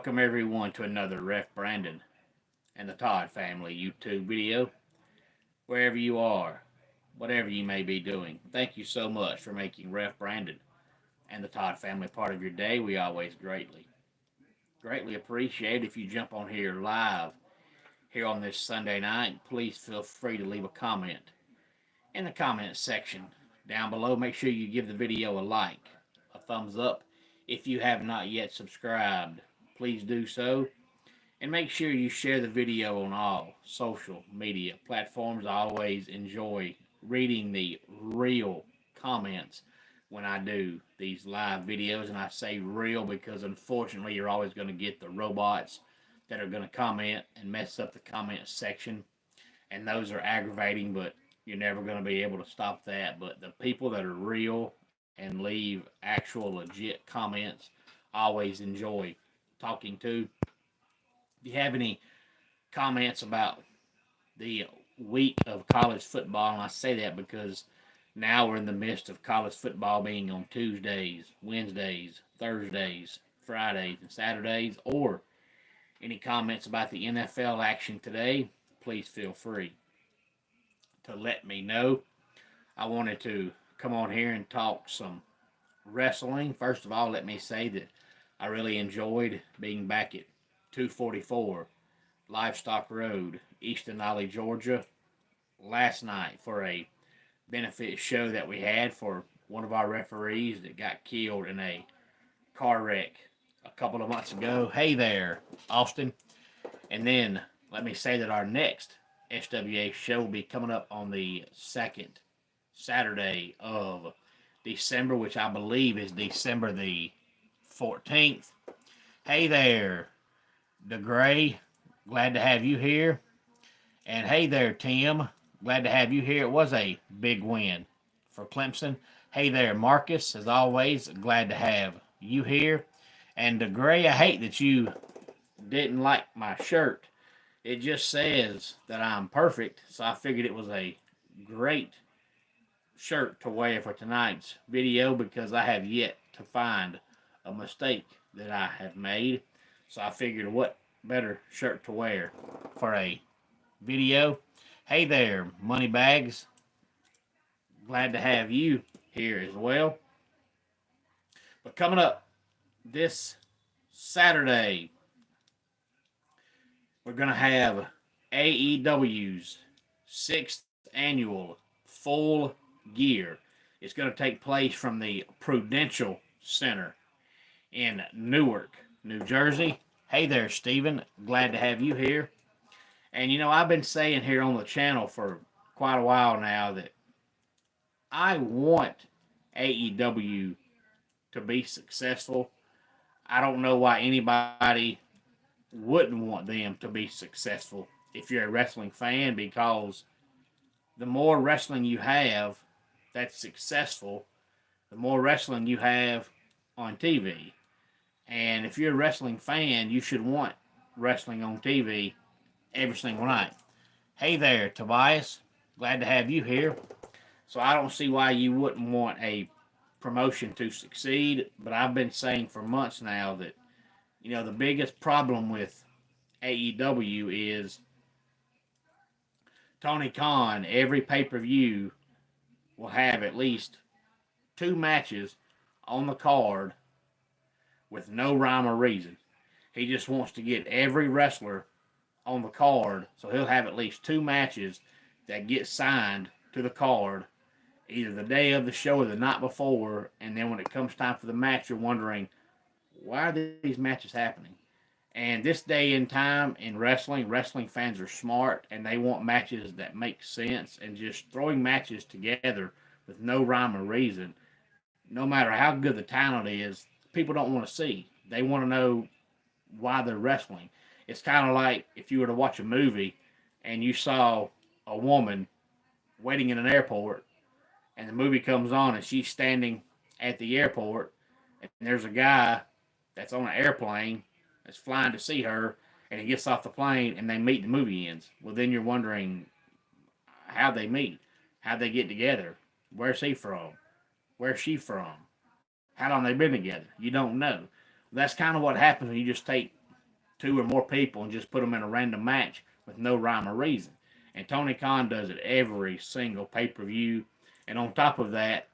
Welcome everyone to another Ref Brandon and the Todd Family YouTube video. Wherever you are, whatever you may be doing, thank you so much for making Ref Brandon and the Todd Family part of your day. We always greatly appreciate if you jump on here live here on this Sunday night. Please feel free to leave a comment in the comment section down below. Make sure you give the video a like, a thumbs up. If you have not yet subscribed, please do so. And make sure you share the video on all social media platforms. I always enjoy reading the real comments when I do these live videos. And I say real because unfortunately you're always going to get the robots that are going to comment and mess up the comment section. And those are aggravating, but you're never going to be able to stop that. But the people that are real and leave actual legit comments, I always enjoy talking to. If you have any comments about the week of college football, and I say that because now we're in the midst of college football being on Tuesdays, Wednesdays, Thursdays, Fridays, and Saturdays, or any comments about the NFL action today, please feel free to let me know. I wanted to come on here and talk some wrestling. First of all, let me say that I really enjoyed being back at 244 Livestock Road, East Denali, Georgia, last night for a benefit show that we had for one of our referees that got killed in a car wreck a couple of months ago. Hey there, Austin. And then let me say that our next SWA show will be coming up on the second Saturday of December, which I believe is December the 14th. Hey there, DeGray, glad to have you here. And hey there, Tim, glad to have you here. It was a big win for Clemson. Hey there, Marcus, as always, glad to have you here. And DeGray, I hate that you didn't like my shirt. It just says that I'm perfect, so I figured it was a great shirt to wear for tonight's video because I have yet to find a mistake that I have made. So I figured what better shirt to wear for a video. Hey there, Moneybags. Glad to have you here as well. But coming up this Saturday, we're going to have AEW's 6th annual Full Gear. It's going to take place from the Prudential Center in Newark, New Jersey. Hey there, Steven. Glad to have you here. And, I've been saying here on the channel for quite a while now that I want AEW to be successful. I don't know why anybody wouldn't want them to be successful if you're a wrestling fan, because the more wrestling you have that's successful, the more wrestling you have on TV. And if you're a wrestling fan, you should want wrestling on TV every single night. Hey there, Tobias. Glad to have you here. So I don't see why you wouldn't want a promotion to succeed, but I've been saying for months now that, the biggest problem with AEW is Tony Khan, every pay-per-view, will have at least 2 matches on the card with no rhyme or reason. He just wants to get every wrestler on the card, so he'll have at least 2 matches that get signed to the card either the day of the show or the night before, and then when it comes time for the match, you're wondering, why are these matches happening? And this day and time in wrestling fans are smart, and they want matches that make sense, and just throwing matches together with no rhyme or reason, no matter how good the talent is, people don't want to see. They want to know why they're wrestling. It's kind of like if you were to watch a movie and you saw a woman waiting in an airport, and the movie comes on and she's standing at the airport, and there's a guy that's on an airplane that's flying to see her, and he gets off the plane and they meet, the movie ends. Well, then you're wondering how they meet, how they get together, where's he from, where's she from, how long they been together. You don't know. That's kind of what happens when you just take two or more people and just put them in a random match with no rhyme or reason. And Tony Khan does it every single pay-per-view. And on top of that,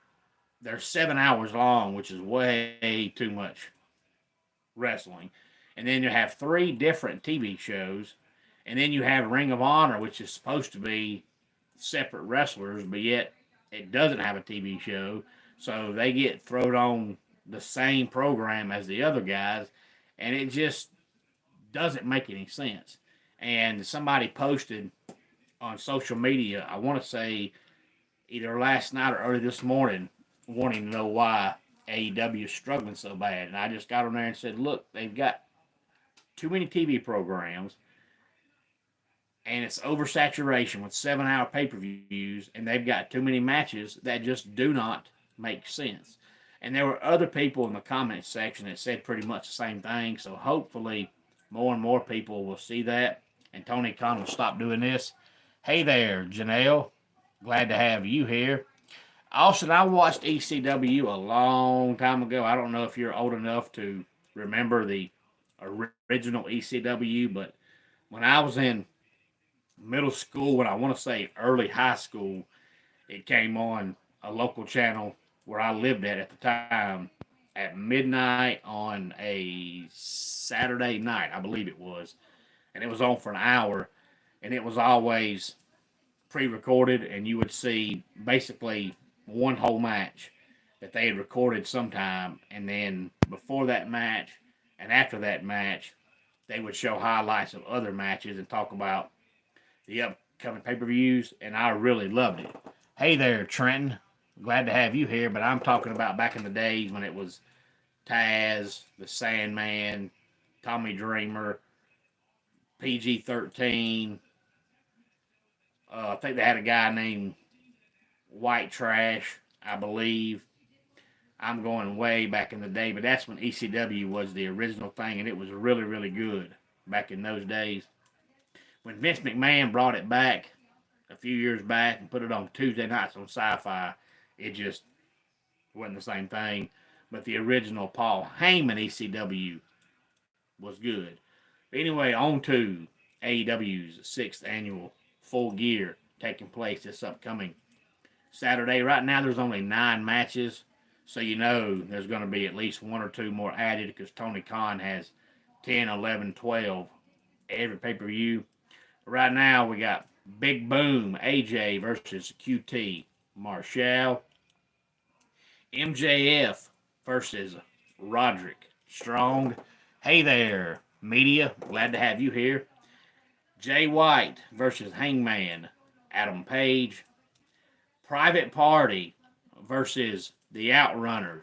they're 7 hours long, which is way too much wrestling. And then you have three different TV shows. And then you have Ring of Honor, which is supposed to be separate wrestlers, but yet it doesn't have a TV show. So they get thrown on the same program as the other guys. And it just doesn't make any sense. And somebody posted on social media, I want to say either last night or early this morning, wanting to know why AEW is struggling so bad. And I just got on there and said, look, they've got too many TV programs, and it's oversaturation with 7 hour pay-per-views, and they've got too many matches that just do not make sense. And there were other people in the comments section that said pretty much the same thing, so hopefully more and more people will see that, and Tony Khan will stop doing this. Hey there, Janelle. Glad to have you here. Austin, I watched ECW a long time ago. I don't know if you're old enough to remember the original ECW, but when I was in middle school, when I want to say early high school, it came on a local channel where I lived at the time at midnight on a Saturday night, I believe it was. And it was on for an hour, and it was always pre-recorded, and you would see basically one whole match that they had recorded sometime, and then before that match and after that match, they would show highlights of other matches and talk about the upcoming pay-per-views, and I really loved it. Hey there, Trenton. Glad to have you here, but I'm talking about back in the days when it was Taz, the Sandman, Tommy Dreamer, PG-13. I think they had a guy named White Trash, I believe. I'm going way back in the day, but that's when ECW was the original thing, and it was really, really good back in those days. When Vince McMahon brought it back a few years back and put it on Tuesday nights on Sci-Fi, it just wasn't the same thing. But the original Paul Heyman ECW was good. But anyway, on to AEW's 6th annual Full Gear taking place this upcoming Saturday. Right now, there's only 9 matches, so you know there's going to be at least 1 or 2 more added because Tony Khan has 10, 11, 12 every pay-per-view. Right now, we got Big Boom, AJ versus QT Marshall. MJF versus Roderick Strong. Hey there, media. Glad to have you here. Jay White versus Hangman Adam Page. Private Party versus the Outrunners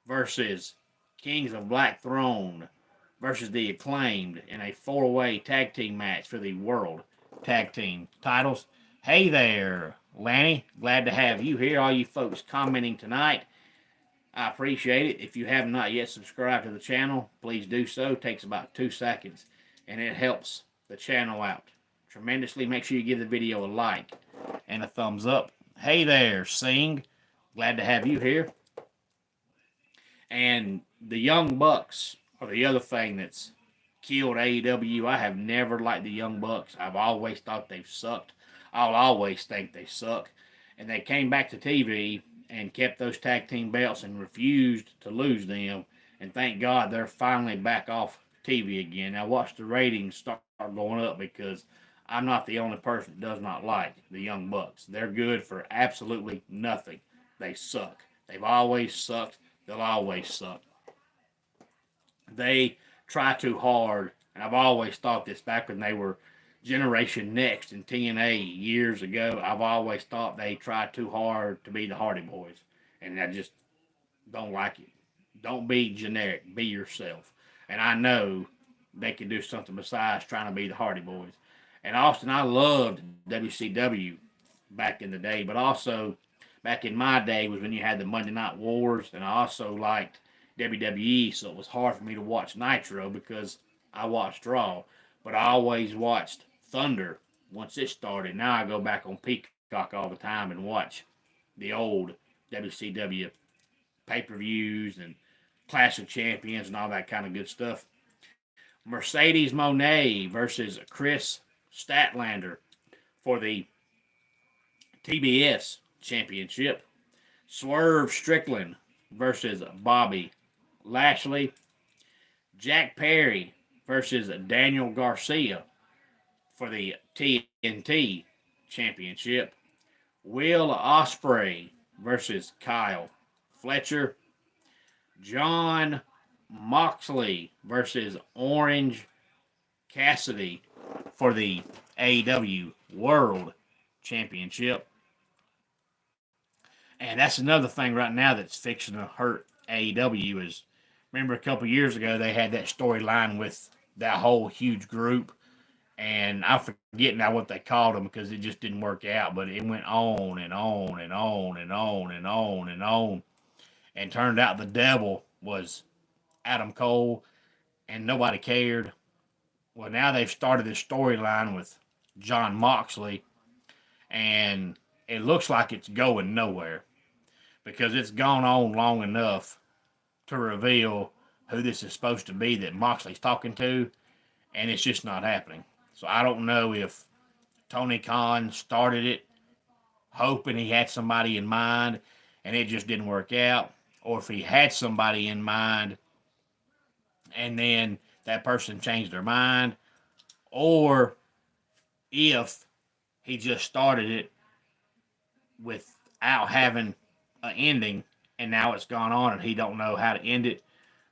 versus Kings of Black Throne versus the Acclaimed in a 4-way tag team match for the World Tag Team titles. Hey there, Lanny. Glad to have you here. All you folks commenting tonight, I appreciate it. If you have not yet subscribed to the channel, please do so. It takes about 2 seconds, and it helps the channel out tremendously. Make sure you give the video a like and a thumbs up. Hey there, Sing. Glad to have you here. And the Young Bucks are the other thing that's killed AEW. I have never liked the Young Bucks. I've always thought they've sucked. I'll always think they suck. And they came back to TV and kept those tag team belts and refused to lose them. And thank God they're finally back off TV again. Now watch the ratings start going up because I'm not the only person that does not like the Young Bucks. They're good for absolutely nothing. They suck. They've always sucked. They'll always suck. They try too hard, and I've always thought this back when they were Generation Next in TNA years ago. I've always thought they try too hard to be the Hardy Boys, and I just don't like it. Don't be generic. Be yourself. And I know they can do something besides trying to be the Hardy Boys. And Austin, I loved WCW back in the day, but also back in my day was when you had the Monday Night Wars, and I also liked WWE, so it was hard for me to watch Nitro because I watched Raw. But I always watched Thunder once it started. Now I go back on Peacock all the time and watch the old WCW pay-per-views and Clash of Champions and all that kind of good stuff. Mercedes Monet versus Chris Statlander for the TBS Championship. Swerve Strickland versus Bobby Lashley. Jack Perry versus Daniel Garcia for the TNT Championship. Will Ospreay versus Kyle Fletcher. John Moxley versus Orange Cassidy for the AEW World Championship. And that's another thing right now that's fixing to hurt AEW is, remember a couple years ago they had that storyline with that whole huge group, and I forget now what they called them because it just didn't work out, but it went on and on and on and on and on and on, and turned out the devil was Adam Cole, and nobody cared. Well, now they've started this storyline with John Moxley, and it looks like it's going nowhere because it's gone on long enough to reveal who this is supposed to be that Moxley's talking to, and it's just not happening. So I don't know if Tony Khan started it hoping he had somebody in mind and it just didn't work out, or if he had somebody in mind and then that person changed their mind, or if he just started it without having an ending and now it's gone on and he don't know how to end it.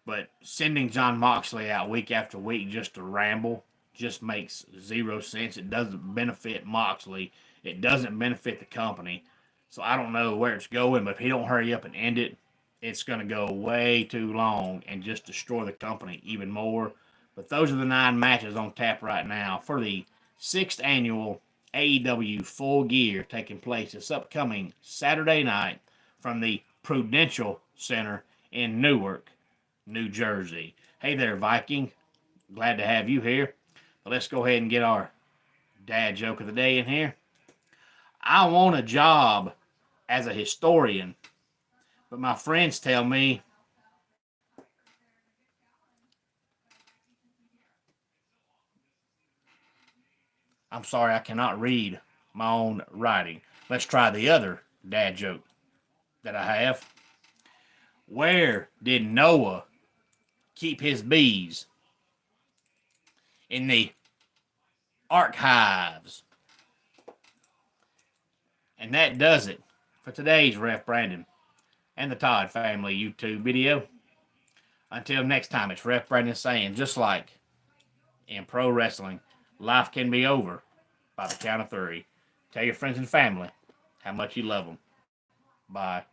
But sending John Moxley out week after week just to ramble just makes zero sense. It doesn't benefit Moxley. It doesn't benefit the company. So I don't know where it's going, but if he don't hurry up and end it, it's going to go way too long and just destroy the company even more. But those are the 9 matches on tap right now for the 6th annual AEW Full Gear taking place this upcoming Saturday night from the Prudential Center in Newark, New Jersey. Hey there, Viking. Glad to have you here. But let's go ahead and get our dad joke of the day in here. I want a job as a historian, but my friends tell me I'm sorry, I cannot read my own writing. Let's try the other dad joke that I have. Where did Noah keep his bees? In the archives. And that does it for today's Ref Brandon and the Todd Family YouTube video. Until next time, it's Ref Brandon saying, just like in pro wrestling, life can be over by the count of 3. Tell your friends and family how much you love them. Bye.